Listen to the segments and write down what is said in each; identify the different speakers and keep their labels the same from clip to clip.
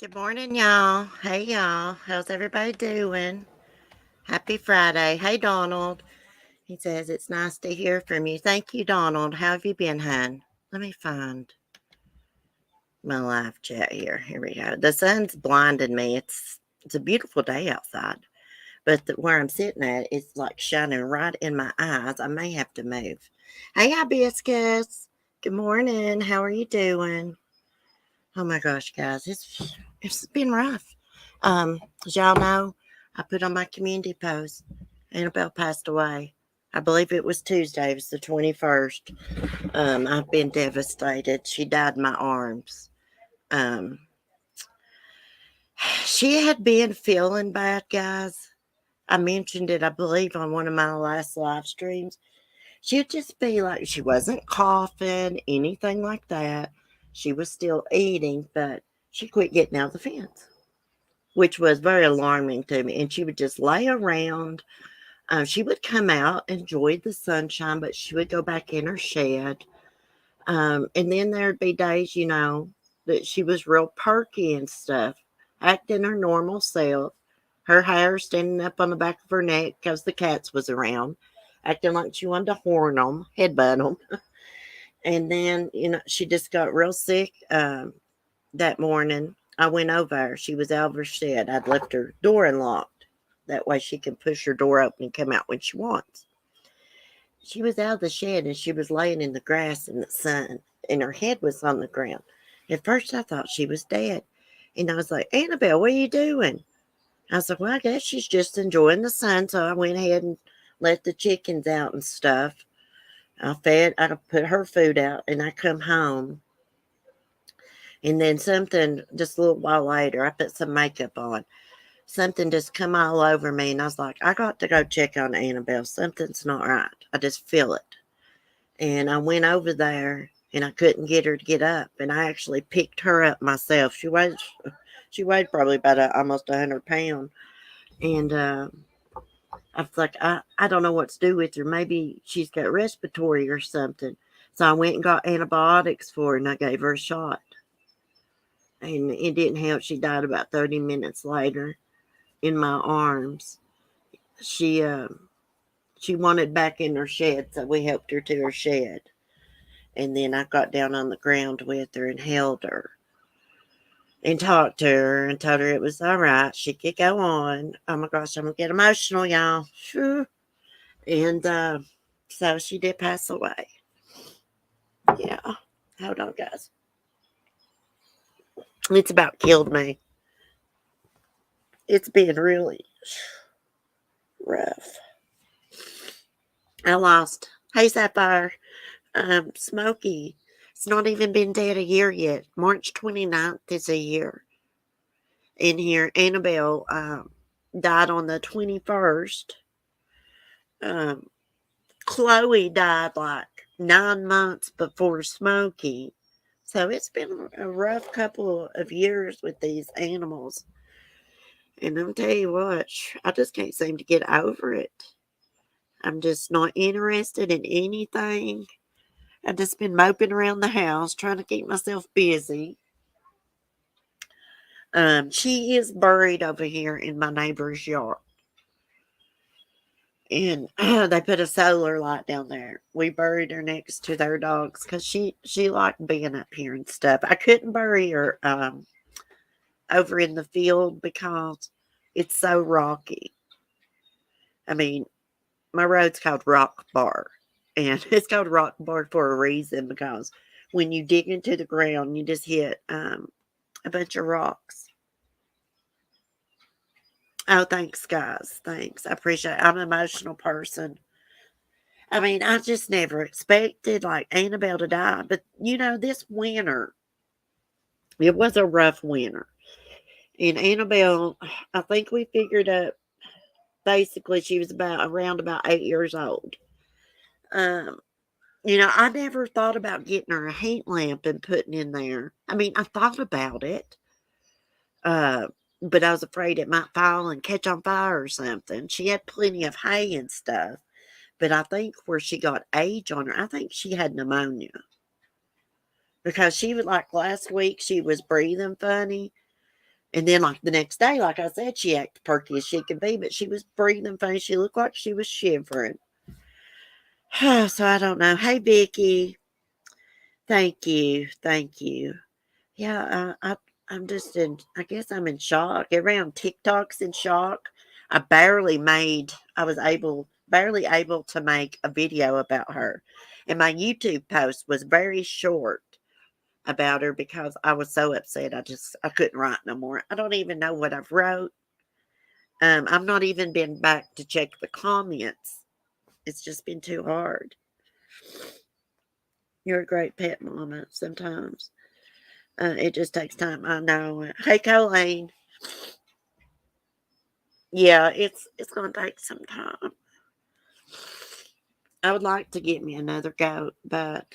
Speaker 1: Good morning, y'all. Hey, y'all. How's everybody doing? Happy Friday. Hey, Donald. He says it's nice to hear from you. Thank you, Donald. How have you been, hon? Let me find my live chat here. Here we go. The sun's blinded me. It's a beautiful day outside, but where I'm sitting at, it's like shining right in my eyes. I may have to move. Hey, hibiscus. Good morning. How are you doing? Oh my gosh, guys, it's been rough. As y'all know, I put on my community post. Annabelle passed away. I believe it was Tuesday. It was the 21st. I've been devastated. She died in my arms. Um, she had been feeling bad, guys. I mentioned it, I believe, on one of my last live streams. She'd just be like, she wasn't coughing, anything like that. She was still eating, but she quit getting out of the fence, which was very alarming to me. And she would just lay around. She would come out, enjoy the sunshine, but she would go back in her shed. And then there'd be days, that she was real perky and stuff, acting her normal self. Her hair standing up on the back of her neck because the cats was around, acting like she wanted to horn them, headbutt them. And then, she just got real sick that morning. I went over. She was out of her shed. I'd left her door unlocked. That way she can push her door open and come out when she wants. She was out of the shed and she was laying in the grass in the sun, and her head was on the ground. At first, I thought she was dead. And I was like, Annabelle, what are you doing? I was like, well, I guess she's just enjoying the sun. So I went ahead and let the chickens out and stuff. I put her food out, and I come home. And then something, just a little while later, I put some makeup on. Something just come all over me, and I was like, I got to go check on Annabelle. Something's not right. I just feel it. And I went over there, and I couldn't get her to get up. And I actually picked her up myself. She weighed probably about almost 100 pounds. And I was like, I don't know what to do with her. Maybe she's got respiratory or something. So I went and got antibiotics for her, and I gave her a shot. And it didn't help. She died about 30 minutes later in my arms. She she wanted back in her shed, so we helped her to her shed. And then I got down on the ground with her and held her and talked to her and told her it was all right. She could go on. Oh my gosh, I'm gonna get emotional, y'all. Phew. And so she did pass away. Yeah. Hold on, guys. It's about killed me. It's been really rough. I lost. Hey, Sapphire. Smokey. It's not even been dead a year yet. March 29th is a year. In here, Annabelle died on the 21st. Um, Chloe died like 9 months before Smokey. So it's been a rough couple of years with these animals. And I'm tell you what, I just can't seem to get over it. I'm just not interested in anything. I've just been moping around the house trying to keep myself busy. She is buried over here in my neighbor's yard. And they put a solar light down there. We buried her next to their dogs because she liked being up here and stuff. I couldn't bury her over in the field because it's so rocky. I mean, my road's called Rock Bar, and it's called Rock Bar for a reason because when you dig into the ground, you just hit a bunch of rocks. Oh, thanks, guys. Thanks. I appreciate it. I'm an emotional person. I mean, I just never expected like Annabelle to die. But this winter, it was a rough winter. And Annabelle, I think we figured out basically she was around about 8 years old. Um, I never thought about getting her a heat lamp and putting in there. I mean, I thought about it. Uh, but I was afraid it might fall and catch on fire or something. She had plenty of hay and stuff. But I think where she got age on her, I think she had pneumonia because she was like last week, she was breathing funny. And then, like, the next day, like I said, she acted perky as she could be, but she was breathing funny. She looked like she was shivering. So I don't know. Hey, Vicky. Thank you. Thank you. Yeah, I'm just in, I guess I'm in shock. Around TikTok's in shock. I was barely able to make a video about her. And my YouTube post was very short about her because I was so upset. I couldn't write no more. I don't even know what I've wrote. I've not even been back to check the comments. It's just been too hard. You're a great pet mama sometimes. It just takes time. I know. Hey, Colleen. Yeah, it's gonna take some time. I would like to get me another goat, but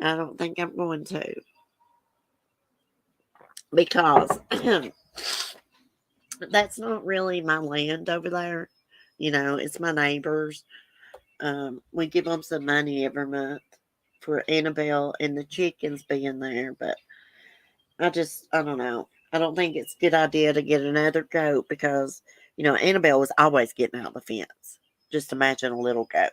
Speaker 1: I don't think I'm going to because that's not really my land over there. It's my neighbors. We give them some money every month for Annabelle and the chickens being there, but I don't know. I don't think it's a good idea to get another goat because, Annabelle was always getting out the fence. Just imagine a little goat.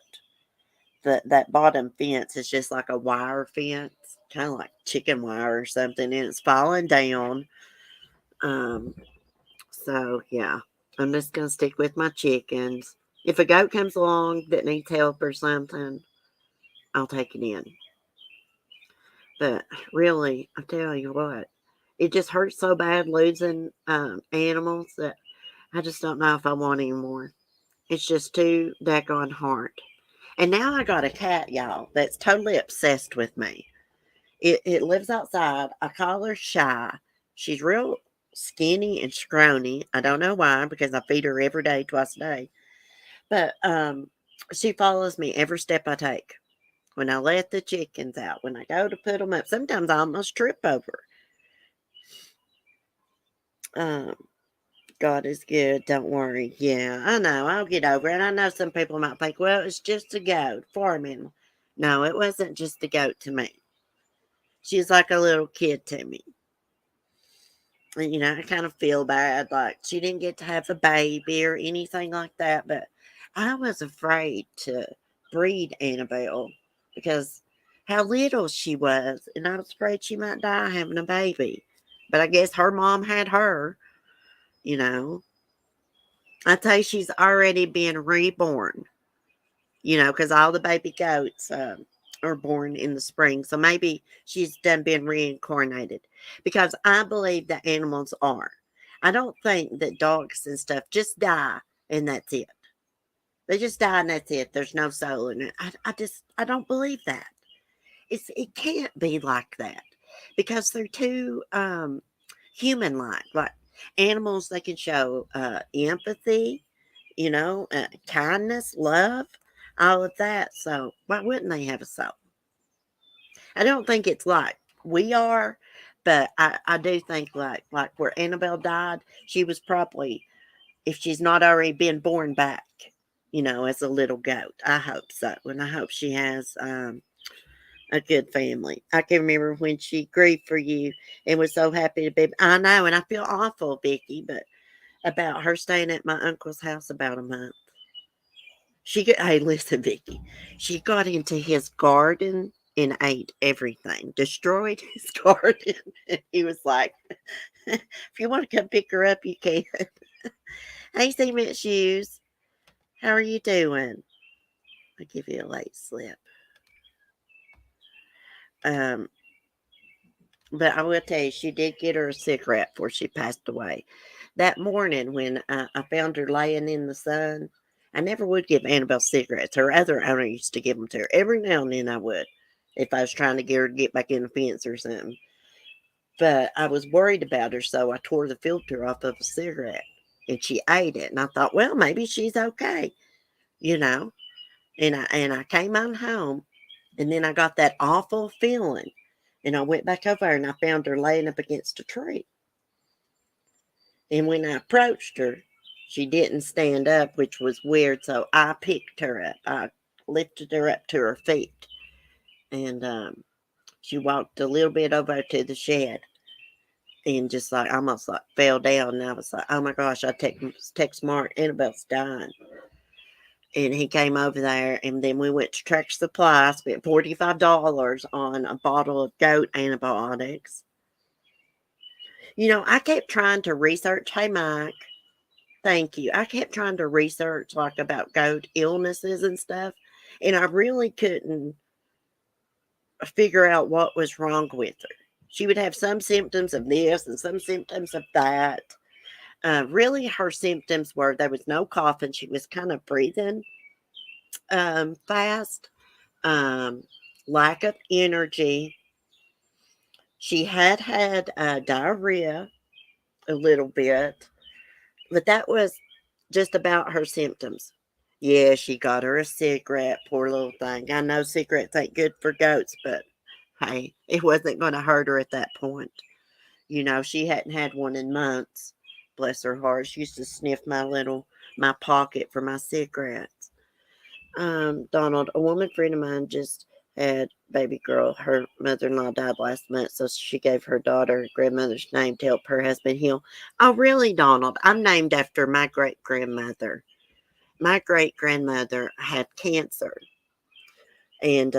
Speaker 1: That bottom fence is just like a wire fence, kind of like chicken wire or something, and it's falling down. Um, so yeah, I'm just gonna stick with my chickens. If a goat comes along that needs help or something, I'll take it in. But really, I tell you what, it just hurts so bad losing animals that I just don't know if I want any more. It's just too daggone hard. And now I got a cat, y'all, that's totally obsessed with me. It lives outside. I call her Shy. She's real skinny and scrawny. I don't know why, because I feed her every day, twice a day. But she follows me every step I take. When I let the chickens out, when I go to put them up, sometimes I almost trip over. Um, God is good. Don't worry. Yeah, I know. I'll get over it. I know some people might think, well, it's just a goat, farm animal. No, it wasn't just a goat to me. She's like a little kid to me. And, I kind of feel bad. Like she didn't get to have a baby or anything like that. But I was afraid to breed Annabelle because how little she was. And I was afraid she might die having a baby. But I guess her mom had her, you know. I tell you, she's already been reborn, because all the baby goats are born in the spring. So maybe she's done been reincarnated because I believe that animals are. I don't think that dogs and stuff just die and that's it. They just die and that's it. There's no soul in it. I don't believe that. It can't be like that because they're too human like animals. They can show empathy, kindness, love, all of that. So why wouldn't they have a soul? I don't think it's like we are, but I do think like where Annabelle died, she was probably, if she's not already been born back, as a little goat. I hope so. And I hope she has a good family. I can remember when she grieved for you and was so happy to be. I know, and I feel awful, Vicky, but about her staying at my uncle's house about a month. Hey, listen, Vicky. She got into his garden and ate everything, destroyed his garden. And he was like, if you want to come pick her up, you can. Hey, Cement Shoes. How are you doing? I'll give you a late slip. Um, but I will tell you, she did get her a cigarette before she passed away. That morning when I found her laying in the sun, I never would give Annabelle cigarettes. Her other owner used to give them to her. Every now and then I would, if I was trying to get her to get back in the fence or something. But I was worried about her, so I tore the filter off of a cigarette. And she ate it. And I thought, well, maybe she's okay, you know. And I came on home, and then I got that awful feeling. And I went back over and I found her laying up against a tree. And when I approached her, she didn't stand up, which was weird. So I picked her up. I lifted her up to her feet. And she walked a little bit over to the shed. and just like almost like fell down. And I was like, oh my gosh, I text Mark, Annabelle's dying. And he came over there, and then we went to Tractor Supply. I spent $45 on a bottle of goat antibiotics. I kept trying to research. Hey, Mike, thank you. I kept trying to research like about goat illnesses and stuff, and I really couldn't figure out what was wrong with her. She would have some symptoms of this and some symptoms of that. Really, her symptoms were there was no coughing. She was kind of breathing fast, um, lack of energy. She had diarrhea a little bit, but that was just about her symptoms. Yeah, she got her a cigarette, poor little thing. I know cigarettes ain't good for goats, but hey, it wasn't going to hurt her at that point. She hadn't had one in months. Bless her heart. She used to sniff my pocket for my cigarettes. Donald, a woman friend of mine just had baby girl. Her mother-in-law died last month, so she gave her daughter grandmother's name to help her husband heal. Oh, really, Donald? I'm named after my great-grandmother. My great-grandmother had cancer, and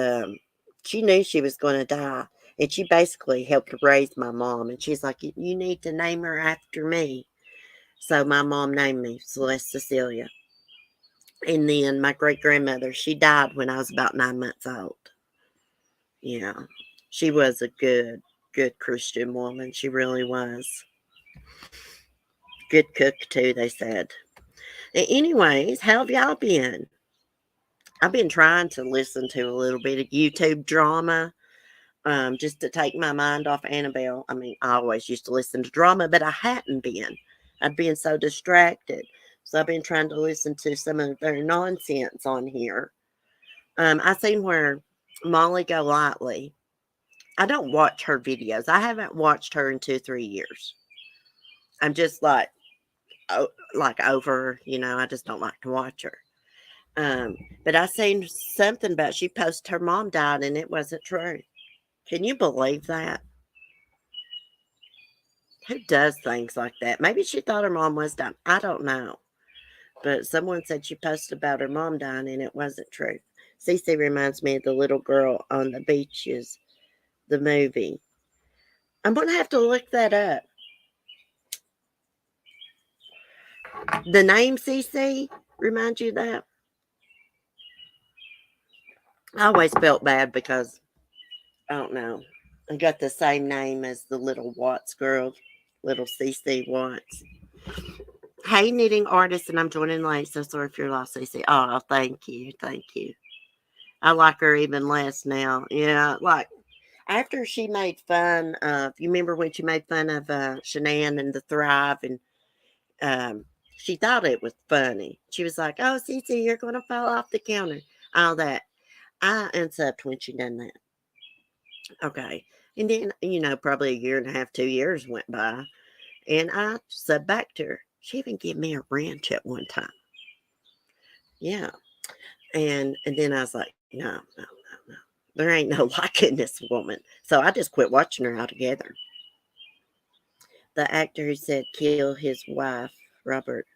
Speaker 1: she knew she was going to die, and she basically helped raise my mom, and she's like, you need to name her after me. So my mom named me Celeste Cecilia. And then my great grandmother, she died when I was about 9 months old. Yeah. She was a good Christian woman. She really was. Good cook, too, they said. Anyways, how have y'all been? I've been trying to listen to a little bit of YouTube drama just to take my mind off Annabelle. I mean, I always used to listen to drama, but I hadn't been. I'd been so distracted. So I've been trying to listen to some of their nonsense on here. I seen where Molly Golightly, I don't watch her videos. I haven't watched her in 2, 3 years. I'm just like over, I just don't like to watch her. But I seen something about she posted her mom died and it wasn't true. Can you believe that? Who does things like that? Maybe she thought her mom was dying. I don't know. But someone said she posted about her mom dying and it wasn't true. Cece reminds me of the little girl on the beaches, the movie. I'm going to have to look that up. The name Cece reminds you of that? I always felt bad because, I don't know, I got the same name as the little Watts girl, little Cece Watts. Hey, knitting artist, and I'm joining late, so sorry if you're lost, Cece. Oh, thank you, thank you. I like her even less now. Yeah, like after she made fun of, you remember when she made fun of Shanann and the Thrive, and she thought it was funny. She was like, "Oh, Cece, you're going to fall off the counter." All that. I unsubbed when she done that. Okay. And then, probably a year and a half, 2 years went by, and I subbed back to her. She even gave me a wrench at one time. Yeah. And then I was like, no, no, no, no. There ain't no liking this woman. So I just quit watching her altogether. The actor who said kill his wife, Robert.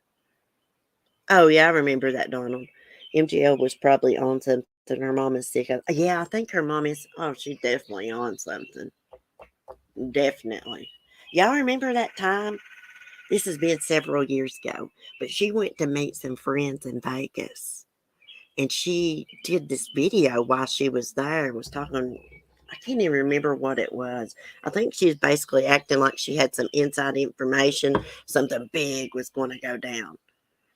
Speaker 1: Oh, yeah, I remember that, Donald. MGL was probably on something. Her mom is sick of. Yeah, I think her mom is. Oh, she's definitely on something. Definitely. Y'all remember that time? This has been several years ago, but she went to meet some friends in Vegas. And she did this video while she was there, was talking. I can't even remember what it was. I think she was basically acting like she had some inside information, something big was going to go down.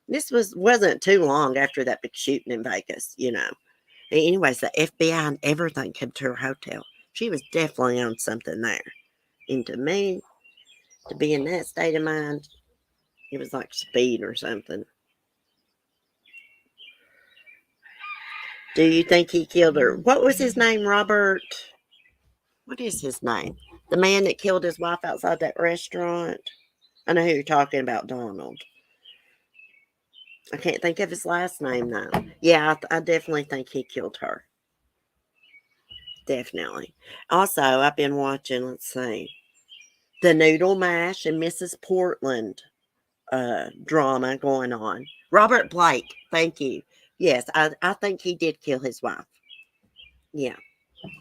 Speaker 1: Wasn't too long after that big shooting in Vegas. Anyways, the FBI and everything came to her hotel. She was definitely on something there. And to me, to be in that state of mind, it was like speed or something. Do you think he killed her? What was his name, Robert? What is his name? The man that killed his wife outside that restaurant? I know who you're talking about, Donald. I can't think of his last name, though. Yeah, I definitely think he killed her. Definitely. Also, I've been watching, let's see, the noodle mash and Mrs. Portland drama going on. Robert Blake, thank you. Yes, I think he did kill his wife. Yeah.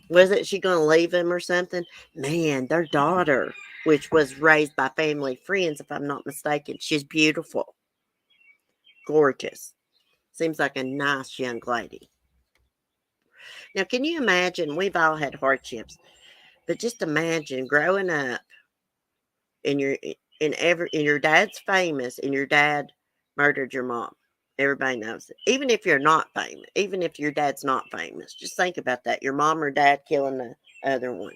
Speaker 1: Wasn't she going to leave him or something? Man, their daughter, which was raised by family friends, if I'm not mistaken, she's beautiful, gorgeous. Seems like a nice young lady. Now, can you imagine? We've all had hardships, but just imagine growing up and your dad's famous and your dad murdered your mom. Everybody knows it. Even if you're not famous, even if your dad's not famous, just think about that. Your mom or dad killing the other one.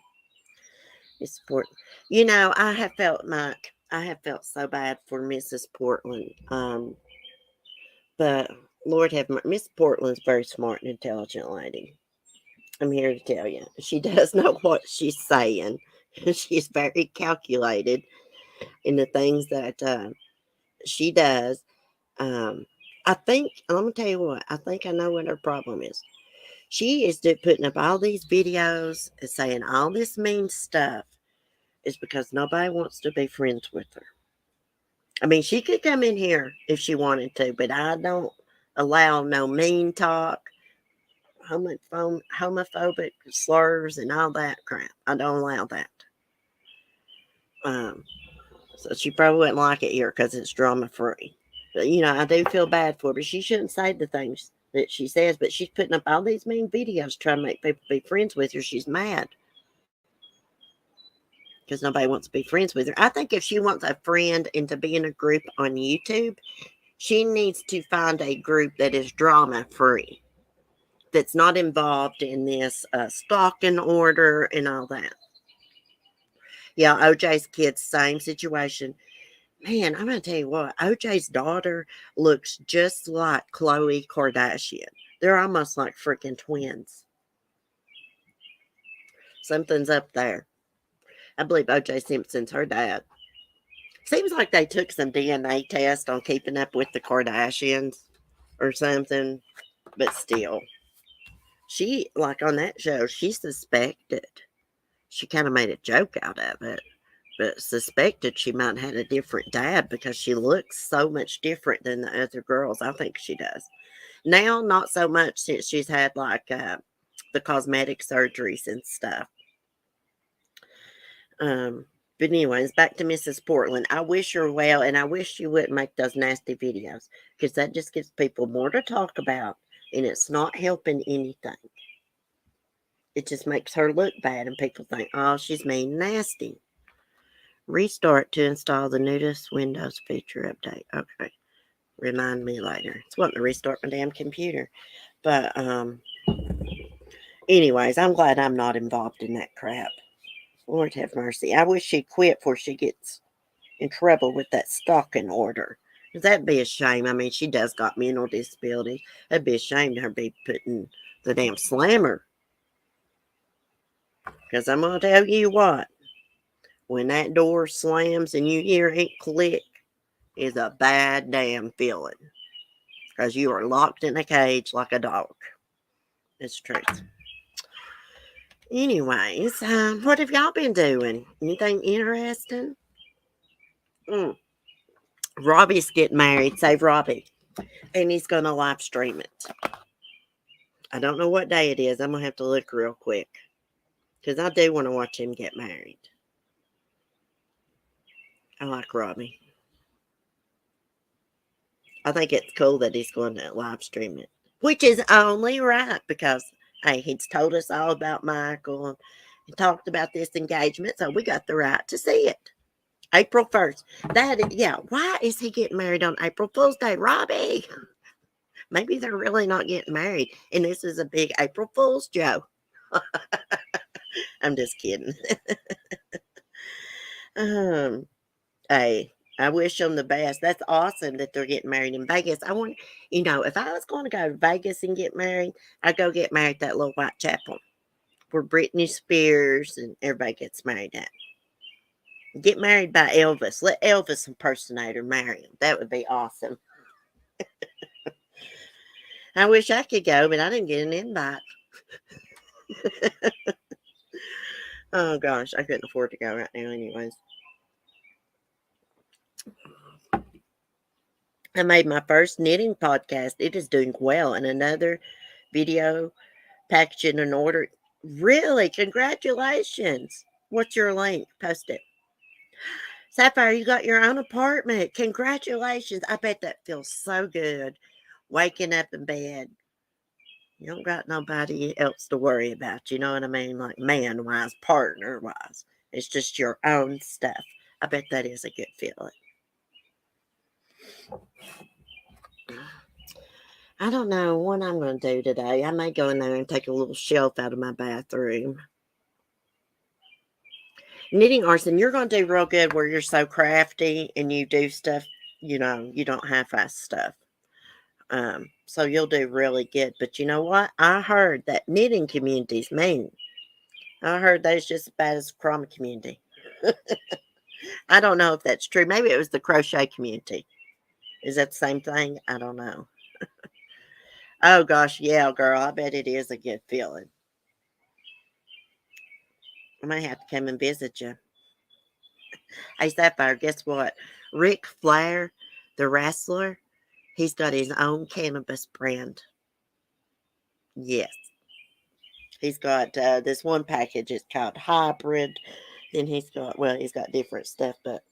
Speaker 1: It's important. I have felt so bad for Mrs. Portland. But Lord have mercy, Miss Portland's a very smart and intelligent lady. I'm here to tell you. She does know what she's saying. She's very calculated in the things that she does. Um, I think, let me tell you what, I think I know what her problem is. She is putting up all these videos and saying all this mean stuff is because nobody wants to be friends with her. I mean, she could come in here if she wanted to, but I don't allow no mean talk, homophobic slurs, and all that crap. I don't allow that. So she probably wouldn't like it here because it's drama free. But I do feel bad for her. But she shouldn't say the things that she says. But she's putting up all these mean videos trying to make people be friends with her. She's mad because nobody wants to be friends with her. I think if she wants a friend and to be in a group on YouTube, she needs to find a group that is drama free, that's not involved in this stalking order and all that. Yeah, OJ's kids, same situation. Man, I'm going to tell you what, OJ's daughter looks just like Khloe Kardashian. They're almost like freaking twins. Something's up there. I believe OJ Simpson's her dad. Seems like they took some DNA test on keeping up with the Kardashians or something, but still. She, like on that show, she suspected. She kind of made a joke out of it, but suspected she might have had a different dad because she looks so much different than the other girls. I think she does. Now, not so much since she's had like the cosmetic surgeries and stuff. But anyways, back to Mrs. Portland. I wish her well, and I wish you wouldn't make those nasty videos because that just gives people more to talk about, and it's not helping anything. It just makes her look bad, and people think, oh, she's mean and nasty. Restart to install the newest Windows feature update. Okay. Remind me later. It's wanting to restart my damn computer. But, anyways, I'm glad I'm not involved in that crap. Lord have mercy. I wish she'd quit before she gets in trouble with that stalking order. Because that'd be a shame. I mean, she does got mental disabilities. That'd be a shame to her be putting the damn slammer. Because I'm going to tell you what. When that door slams and you hear it click, is a bad damn feeling. Because you are locked in a cage like a dog. It's the truth. Anyways, what have y'all been doing? Anything interesting? Robbie's getting married. Save Robbie. And he's going to live stream it. I don't know what day it is. I'm going to have to look real quick. Because I do want to watch him get married. I like Robbie. I think it's cool that he's going to live stream it. Which is only right because, hey, he's told us all about Michael and talked about this engagement. So we got the right to see it. April 1st. Why is he getting married on April Fool's Day? Robbie! Maybe they're really not getting married. And this is a big April Fool's joke. I'm just kidding. Hey, I wish them the best. That's awesome that they're getting married in Vegas. I want, if I was going to go to Vegas and get married, I'd go get married at that little white chapel where Britney Spears and everybody gets married at. Get married by Elvis. Let Elvis impersonator marry him. That would be awesome. I wish I could go, but I didn't get an invite. Oh, gosh. I couldn't afford to go right now anyways. I made my first knitting podcast. It is doing well. And another video packaging an order. Really? Congratulations. What's your link? Post it. Sapphire, you got your own apartment. Congratulations. I bet that feels so good. Waking up in bed. You don't got nobody else to worry about. You know what I mean? Like man wise, partner wise. It's just your own stuff. I bet that is a good feeling. I don't know what I'm going to do today. I may go in there and take a little shelf out of my bathroom. Knitting arson, you're going to do real good where you're so crafty and you do stuff, you don't half-ass stuff. So you'll do really good. But you know what? I heard that knitting community's mean. I heard that's just as bad as the crochet community. I don't know if that's true. Maybe it was the crochet community. Is that the same thing? I don't know. Oh gosh, yeah, girl. I bet it is a good feeling. I may have to come and visit you. Hey, Sapphire, guess what? Ric Flair, the wrestler, he's got his own cannabis brand. Yes. He's got this one package. It's called Hybrid. Then he's got different stuff, but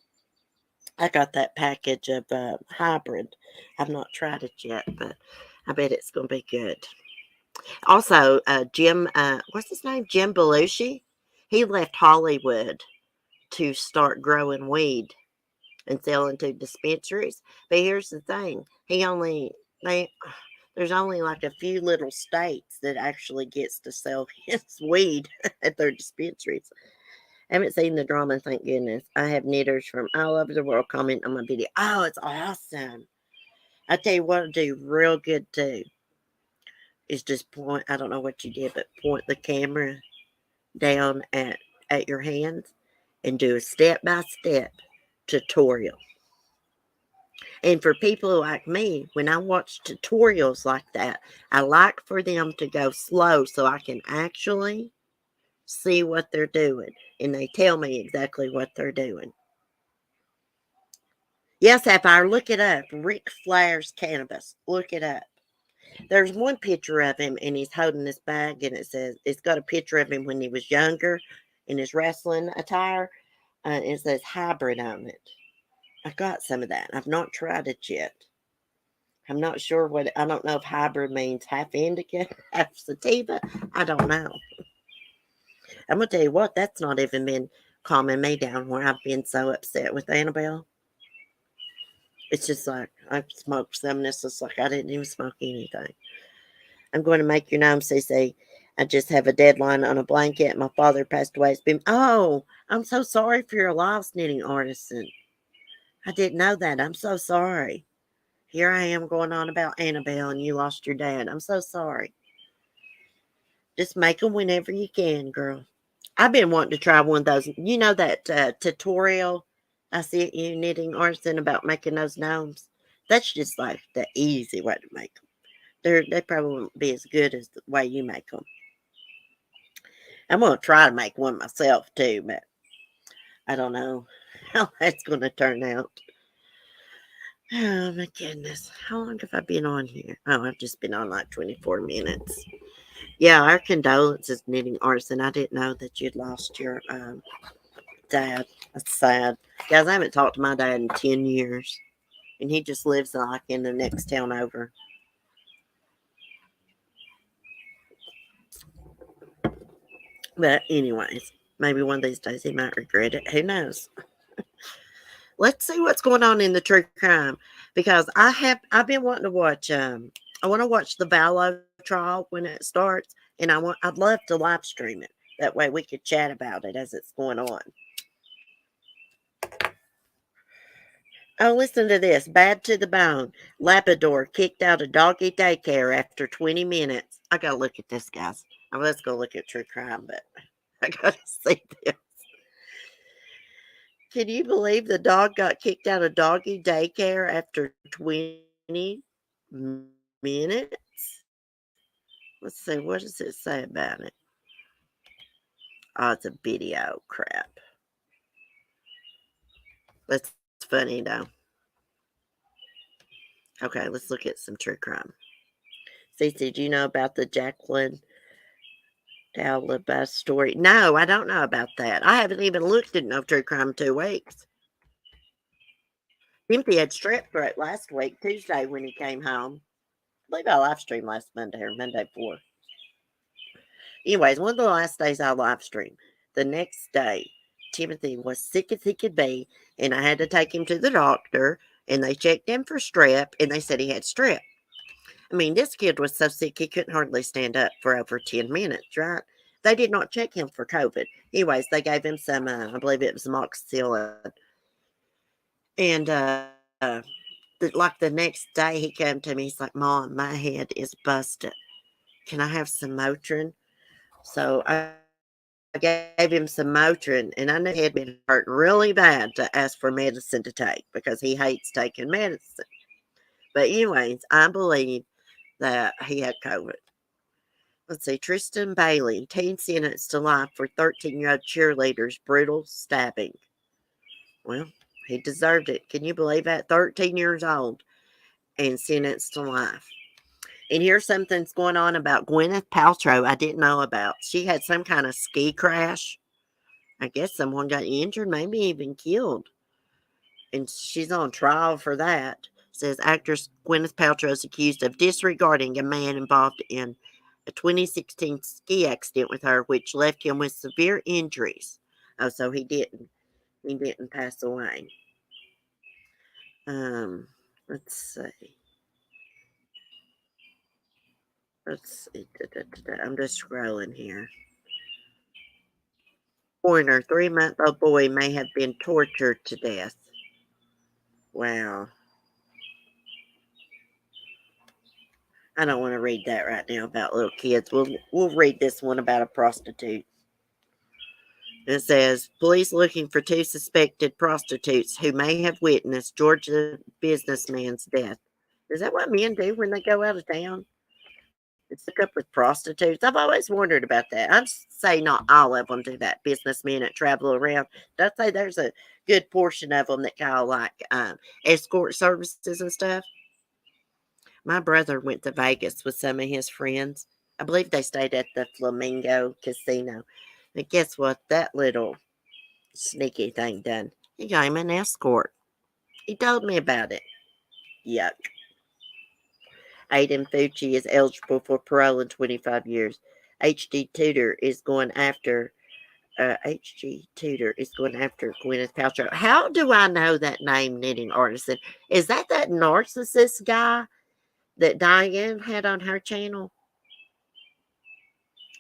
Speaker 1: I got that package of Hybrid. I've not tried it yet, but I bet it's going to be good. Also, Jim, what's his name? Jim Belushi. He left Hollywood to start growing weed and selling to dispensaries. But here's the thing: there's only like a few little states that actually gets to sell his weed at their dispensaries. I haven't seen the drama, thank goodness. I have knitters from all over the world comment on my video. Oh, it's awesome. I tell you what, I do real good too. Is just point. I don't know what you did, but point the camera down at your hands and do a step by step tutorial. And for people like me, when I watch tutorials like that, I like for them to go slow so I can actually see what they're doing. And they tell me exactly what they're doing. Yes, Sapphire, look it up. Ric Flair's Cannabis. Look it up. There's one picture of him and he's holding this bag and it's got a picture of him when he was younger in his wrestling attire. It says hybrid on it. I got some of that. I've not tried it yet. I'm not sure I don't know if hybrid means half indica, half sativa. I don't know. I'm going to tell you what, that's not even been calming me down where I've been so upset with Annabelle. It's just like I smoked some and it's just like I didn't even smoke anything. I'm going to make your name, CC. I just have a deadline on a blanket. My father passed away. I'm so sorry for your loss, knitting artisan. I didn't know that. I'm so sorry. Here I am going on about Annabelle and you lost your dad. I'm so sorry. Just make them whenever you can, girl. I've been wanting to try one of those. You know that tutorial I see you knitting artisan about making those gnomes? That's just like the easy way to make them. They probably won't be as good as the way you make them. I'm going to try to make one myself too, but I don't know how that's going to turn out. Oh my goodness. How long have I been on here? Oh, I've just been on like 24 minutes. Yeah, our condolences, knitting artisan. I didn't know that you'd lost your dad. That's sad. Guys, I haven't talked to my dad in 10 years. And he just lives like in the next town over. But anyways, maybe one of these days he might regret it. Who knows? Let's see what's going on in the true crime. Because I've been wanting to watch I want to watch the Vallow trial when it starts. And I'd love to live stream it. That way we could chat about it as it's going on. Oh, listen to this. Bad to the bone. Labrador kicked out of doggy daycare after 20 minutes. I gotta look at this, guys. Let's go look at true crime, but I gotta see this. Can you believe the dog got kicked out of doggy daycare after 20 minutes? Let's see. What does it say about it? Oh, it's a video. Crap. Let's It's funny, though. Okay, let's look at some true crime. Cece, do you know about the Jacqueline Dalibus story? No, I don't know about that. I haven't even looked at no true crime in 2 weeks. Timothy had strep throat last week, Tuesday, when he came home. I believe I live streamed last Monday or Monday before. Anyways, one of the last days I live streamed. The next day, Timothy was sick as he could be, and I had to take him to the doctor, and they checked him for strep, and they said he had strep. I mean, this kid was so sick he couldn't hardly stand up for over 10 minutes, right? They did not check him for COVID. Anyways, they gave him some, I believe it was amoxicillin. And like the next day, he came to me. He's like, Mom, my head is busted. Can I have some Motrin? So I gave him some Motrin, and I knew he had been hurting really bad to ask for medicine to take because he hates taking medicine. But anyways, I believe that he had COVID. Let's see, Tristan Bailey, teen sentenced to life for 13-year-old cheerleader's brutal stabbing. Well, he deserved it. Can you believe that? 13 years old and sentenced to life. And here's something's going on about Gwyneth Paltrow I didn't know about. She had some kind of ski crash. I guess someone got injured, maybe even killed. And she's on trial for that. Says actress Gwyneth Paltrow is accused of disregarding a man involved in a 2016 ski accident with her, which left him with severe injuries. Oh, so he didn't. He didn't pass away. Let's see. Let's see. I'm just scrolling here. Pointer, 3-month-old boy may have been tortured to death. Wow. I don't want to read that right now about little kids. We'll read this one about a prostitute. It says, police looking for 2 suspected prostitutes who may have witnessed Georgia businessman's death. Is that what men do when they go out of town? It's hook up with prostitutes. I've always wondered about that. I'd say not all of them do that. Businessmen that travel around. I'd say there's a good portion of them that kind of like escort services and stuff. My brother went to Vegas with some of his friends. I believe they stayed at the Flamingo Casino. And guess what? That little sneaky thing done. He got him an escort. He told me about it. Yuck. Aiden Fucci is eligible for parole in 25 years. HG Tudor is going after Gwyneth Paltrow. How do I know that name, Knitting Artisan? Is that narcissist guy that Diane had on her channel?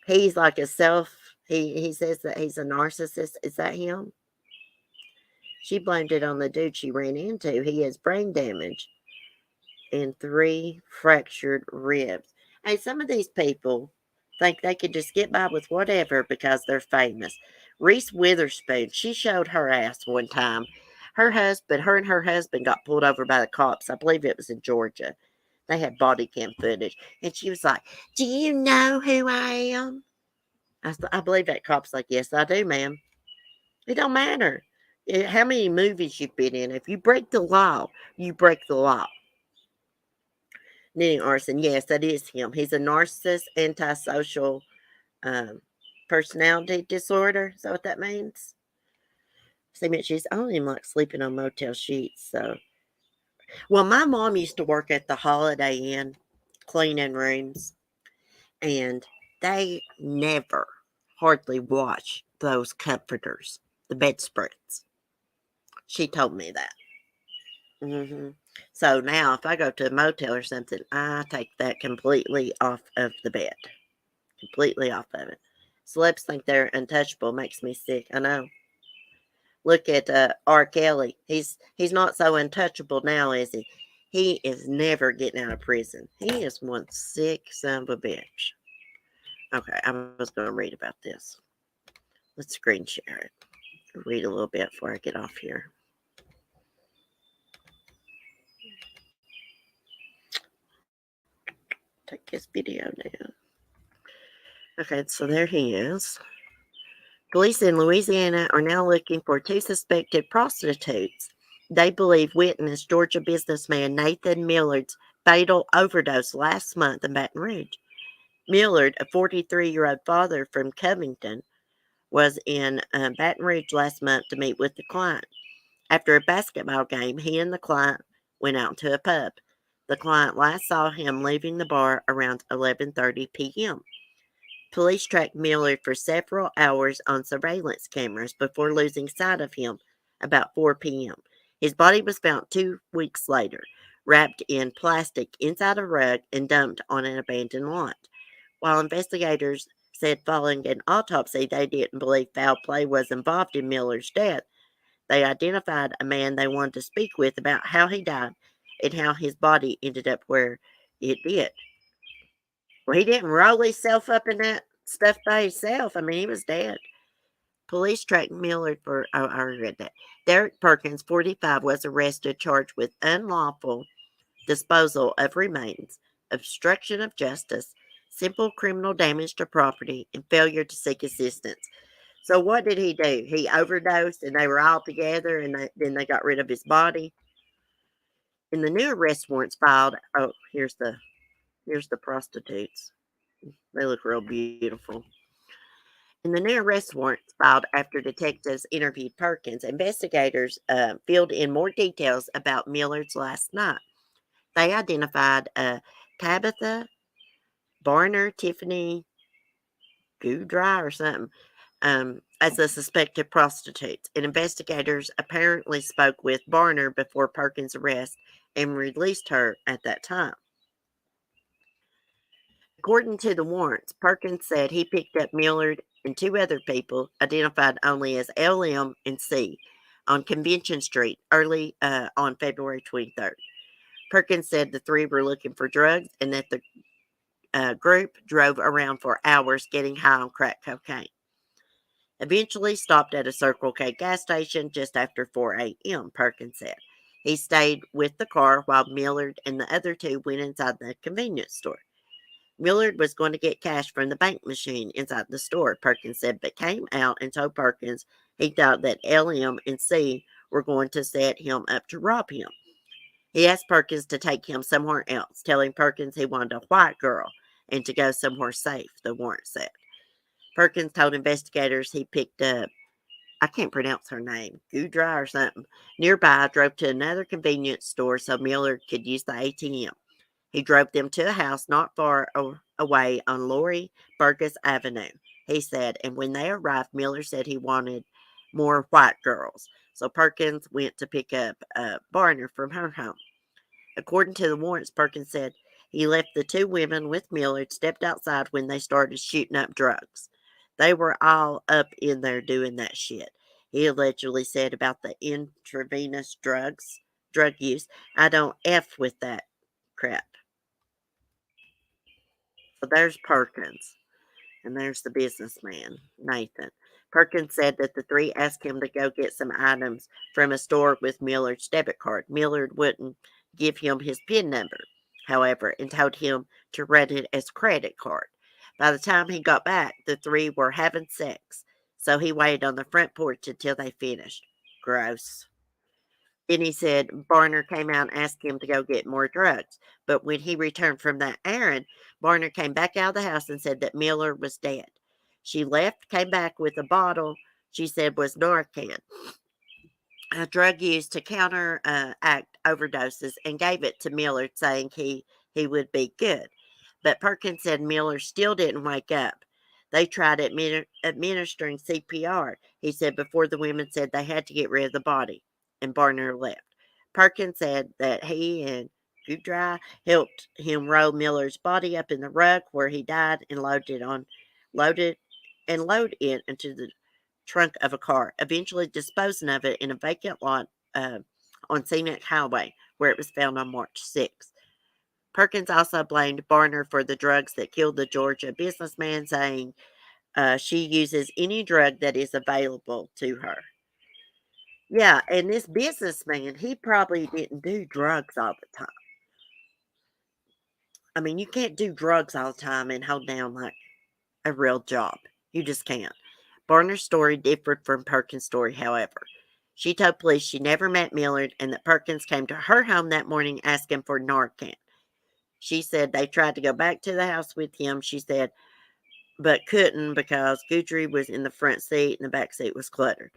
Speaker 1: He's like he says that he's a narcissist. Is that him? She blamed it on the dude she ran into. He has brain damage and 3 fractured ribs. Hey, some of these people think they could just get by with whatever because they're famous. Reese Witherspoon, she showed her ass one time. Her and her husband got pulled over by the cops. I believe it was in Georgia. They had body cam footage. And she was like, do you know who I am? I believe that cop's like, yes, I do, ma'am. It don't matter how many movies you've been in. If you break the law, you break the law. Knitting Arson, yes, that is him. He's a narcissist, antisocial personality disorder. Is that what that means? See, she's only like sleeping on motel sheets. So, well, my mom used to work at the Holiday Inn cleaning rooms, and they never hardly wash those comforters, the bedspreads. She told me that. So now, if I go to a motel or something, I take that completely off of the bed. Completely off of it. Celebs think they're untouchable. Makes me sick. I know. Look at R. Kelly. He's not so untouchable now, is he? He is never getting out of prison. He is one sick son of a bitch. Okay, I was going to read about this. Let's screen share it. Read a little bit before I get off here. Take this video now. Okay, so there he is. Police in Louisiana are now looking for 2 suspected prostitutes They believe witnessed Georgia businessman Nathan Millard's fatal overdose last month in Baton Rouge. Millard, a 43-year-old father from Covington, was in Baton Rouge last month to meet with the client. After a basketball game, he and the client went out to a pub. The client last saw him leaving the bar around 11:30 p.m. Police tracked Millard for several hours on surveillance cameras before losing sight of him about 4 p.m. His body was found 2 weeks later, wrapped in plastic inside a rug and dumped on an abandoned lot. While investigators said following an autopsy they didn't believe foul play was involved in Miller's death, they identified a man they wanted to speak with about how he died and how his body ended up where it did. Well, he didn't roll himself up in that stuff by himself. I mean, he was dead. Police tracked Miller for, oh, I read that. Derek Perkins, 45, was arrested, charged with unlawful disposal of remains, obstruction of justice, simple criminal damage to property, and failure to seek assistance. So what did he do? He overdosed, and they were all together, and then they got rid of his body. In the new arrest warrants filed, oh, here's the prostitutes. They look real beautiful. In the new arrest warrants filed after detectives interviewed Perkins, investigators filled in more details about Millard's last night. They identified Tabitha Barner, Tiffany Goodry or something, as the suspected prostitutes. And investigators apparently spoke with Barner before Perkins' arrest and released her at that time. According to the warrants, Perkins said he picked up Millard and two other people, identified only as LM and C, on Convention Street early on February 23rd. Perkins said the three were looking for drugs and that the group drove around for hours getting high on crack cocaine. Eventually stopped at a Circle K gas station just after 4 a.m., Perkins said. He stayed with the car while Millard and the other two went inside the convenience store. Millard was going to get cash from the bank machine inside the store, Perkins said, but came out and told Perkins he thought that LM and C were going to set him up to rob him. He asked Perkins to take him somewhere else, telling Perkins he wanted a white girl and to go somewhere safe, the warrant said. Perkins told investigators he picked up, I can't pronounce her name, Goodry or something, nearby, drove to another convenience store so Millard could use the ATM. He drove them to a house not far away on Lori Burgess Avenue, he said, and when they arrived, Miller said he wanted more white girls. So Perkins went to pick up Barner from her home. According to the warrants, Perkins said he left the two women with Millard, stepped outside when they started shooting up drugs. They were all up in there doing that shit. He allegedly said about the intravenous drug use. I don't F with that crap. So there's Perkins. And there's the businessman, Nathan. Perkins said that the three asked him to go get some items from a store with Millard's debit card. Millard wouldn't give him his PIN number, however, and told him to run it as credit card. By the time he got back, the three were having sex, so he waited on the front porch until they finished. Gross. Then he said Barner came out and asked him to go get more drugs. But when he returned from that errand, Barner came back out of the house and said that Miller was dead. She left, came back with a bottle she said was Narcan, a drug used to counteract overdoses, and gave it to Miller, saying he would be good. But Perkins said Miller still didn't wake up. They tried administering CPR, he said, before the women said they had to get rid of the body, and Barner left. Perkins said that he and Goodry helped him roll Miller's body up in the rug where he died and load it into the trunk of a car, eventually disposing of it in a vacant lot on Scenic Highway, where it was found on March 6th. Perkins also blamed Barner for the drugs that killed the Georgia businessman, saying she uses any drug that is available to her. Yeah, and this businessman, he probably didn't do drugs all the time. I mean, you can't do drugs all the time and hold down like a real job. You just can't. Barner's story differed from Perkins' story, however. She told police she never met Millard and that Perkins came to her home that morning asking for Narcan. She said they tried to go back to the house with him, she said, but couldn't because Guthrie was in the front seat and the back seat was cluttered.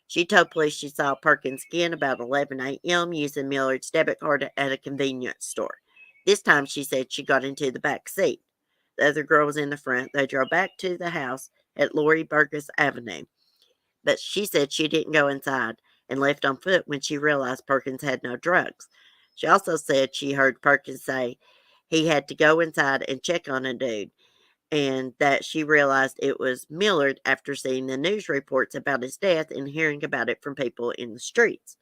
Speaker 1: She told police she saw Perkins again about 11 a.m. using Millard's debit card at a convenience store. This time she said she got into the back seat. The other girl was in the front. They drove back to the house at Lori Burgess Avenue. But she said she didn't go inside and left on foot when she realized Perkins had no drugs. She also said she heard Perkins say he had to go inside and check on a dude, and that she realized it was Millard after seeing the news reports about his death and hearing about it from people in the streets.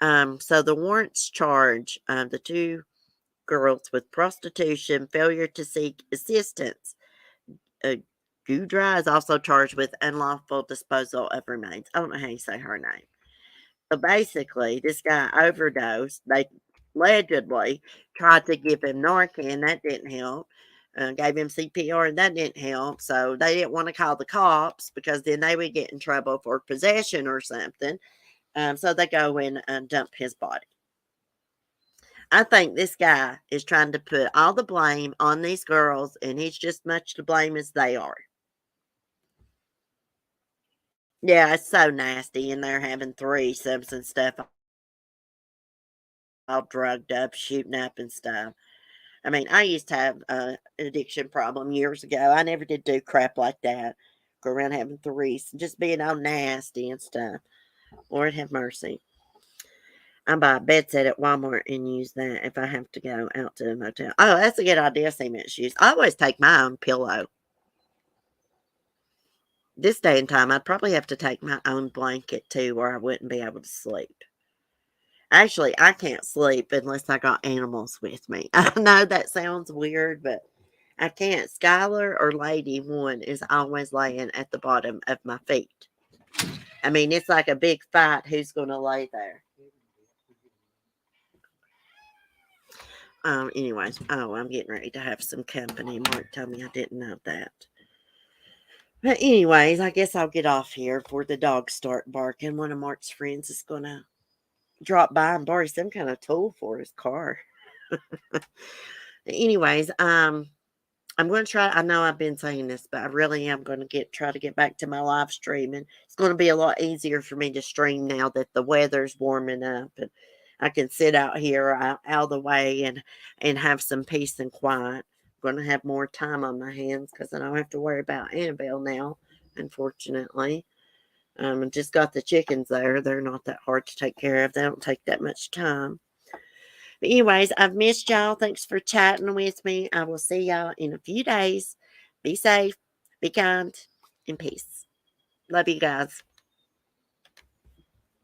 Speaker 1: So the warrants charge the two girls with prostitution, failure to seek assistance. Uh, Gudra is also charged with unlawful disposal of remains. I don't know how you say her name. So basically, this guy overdosed. They allegedly tried to give him Narcan. That didn't help. Gave him CPR, and that didn't help. So they didn't want to call the cops because then they would get in trouble for possession or something. So they go in and dump his body. I think this guy is trying to put all the blame on these girls, and he's just much to blame as they are. Yeah, it's so nasty, and they're having threesomes and stuff, all drugged up, shooting up and stuff. I mean, I used to have an addiction problem years ago. I never did do crap like that. Go around having threes, just being all nasty and stuff. Lord have mercy. I buy a bed set at Walmart and use that if I have to go out to a motel. Oh, that's a good idea, cement shoes. I always take my own pillow. This day and time, I'd probably have to take my own blanket too, or I wouldn't be able to sleep. Actually, I can't sleep unless I got animals with me. I know that sounds weird, but I can't. Skylar or Lady one is always laying at the bottom of my feet. I mean, it's like a big fight who's going to lay there. Anyways, oh, I'm getting ready to have some company. Mark told me I didn't know that. But anyways, I guess I'll get off here before the dogs start barking. One of Mark's friends is going to drop by and borrow some kind of tool for his car. Anyways, I'm going to try. I know I've been saying this, but I really am going to try to get back to my live streaming. It's going to be a lot easier for me to stream now that the weather's warming up and I can sit out here out of the way and have some peace and quiet. I'm going to have more time on my hands because I don't have to worry about Annabelle now. Unfortunately, I just got the chickens there. They're not that hard to take care of. They don't take that much time. But anyways, I've missed y'all. Thanks for chatting with me. I will see y'all in a few days. Be safe, be kind, and peace. Love you guys.